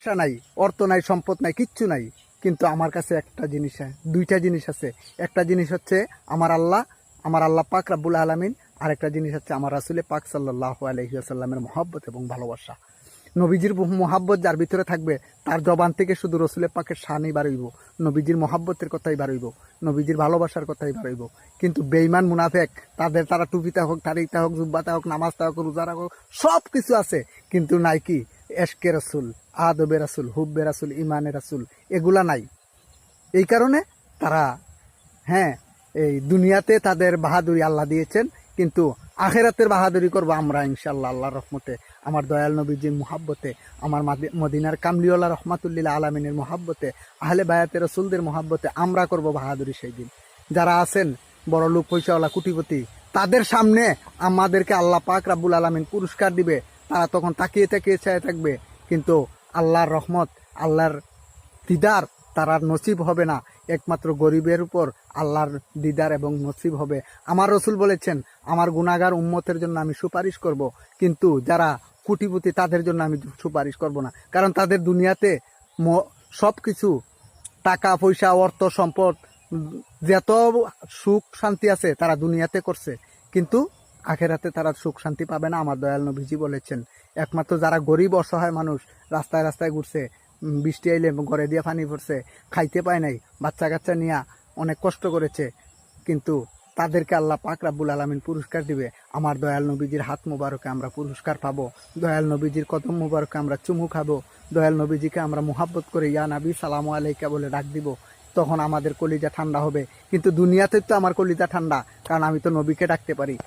টাকা নাই, অর্থ নাই, সম্পদ নাই, কিচ্ছু নাই, কিন্তু আমার কাছে একটা জিনিস, দুইটা জিনিস আছে। একটা জিনিস হচ্ছে আমার আল্লাহ পাক রাব্বুল আলামিন, আর একটা জিনিস হচ্ছে আমার রাসূলে পাক সাল্লাল্লাহু আলাইহি ওয়াসাল্লামের মহব্বত এবং ভালোবাসা। নবীজির মহাব্বত যার ভিতরে থাকবে, তার জবান থেকে শুধু রসুলের পাকের শানই বাড়ইব, নবীজির মহাব্বতের কথাই বাড়ইব, নবীজির ভালোবাসার কথাই বাড়ইব। কিন্তু বেঈমান মুনাফেক, তারা টুপিতে হোক, তারিতে হোক, জুব্বাতে হোক, নামাজতে হোক, রোজারা হোক, সব কিছু আছে, কিন্তু নাই কি এশকে রাসূল, আদবে রাসূল, হুব্বে রাসূল, ইমানে রাসূল, এগুলা নাই। এই কারণে তারা, হ্যাঁ, এই দুনিয়াতে তাদের বাহাদুরি আল্লাহ দিয়েছেন, কিন্তু আখেরাতের বাহাদুরি করবো আমরা ইনশাল্লাহ আল্লাহর রহমতে, আমার দয়াল নবীজির মুহাব্বতে, আমার মদিনার কামলিওয়ালা রহমাতুল্লিল আলমিনের মুহাব্বতে, আহলে বায়াতের রসুলদের মুহাব্বতে আমরা করব বাহাদুরি সেই দিন। যারা আছেন বড় লোক, পয়সাওয়ালা, কুটিপতি, তাদের সামনে আমাদেরকে আল্লাহ পাক রাব্বুল আলামিন পুরস্কার দিবে, তারা তখন তাকিয়ে তাকিয়ে চেয়ে থাকবে, কিন্তু আল্লাহর রহমত, আল্লাহর দিদার তার আর নসিব হবে না। একমাত্র গরিবের উপর আল্লাহর দিদার এবং নসিব হবে। আমার রসুল বলেছেন, আমার গুনাহগার উম্মতের জন্য আমি সুপারিশ করব, কিন্তু যারা কোটিপতি তাদের জন্য আমি সুপারিশ করব না। কারণ তাদের দুনিয়াতে সব কিছু, টাকা পয়সা, অর্থ সম্পদ, যত সুখ শান্তি আছে তারা দুনিয়াতে করছে, কিন্তু আখেরাতে তারা সুখ শান্তি পাবে না। আমার দয়াল নবীজি বলেছেন, একমাত্র যারা গরিব অসহায় মানুষ, রাস্তায় রাস্তায় ঘুরছে, বৃষ্টি আইলে ঘরে দিয়ে পানি পড়ছে, খাইতে পায় নাই, বাচ্চা কাচ্চা নিয়ে অনেক কষ্ট করেছে, কিন্তু তাদেরকে আল্লাহ পাক রাব্বুল আলামিন পুরস্কার দিবে। আমার দয়াল নবীজির হাত মুবারকে আমরা পুরস্কার পাবো, দয়াল নবীজির কদম মুবারকে আমরা চুমু খাবো, দয়াল নবীজিকে আমরা মুহাব্বত করে ইয়া নবী সালামু আলাইকা বলে ডাক দিব, তখন আমাদের কলিজা ঠান্ডা হবে। কিন্তু দুনিয়াতে তো আমার কলিজা ঠান্ডা, কারণ আমি তো নবীকে ডাকতে পারি।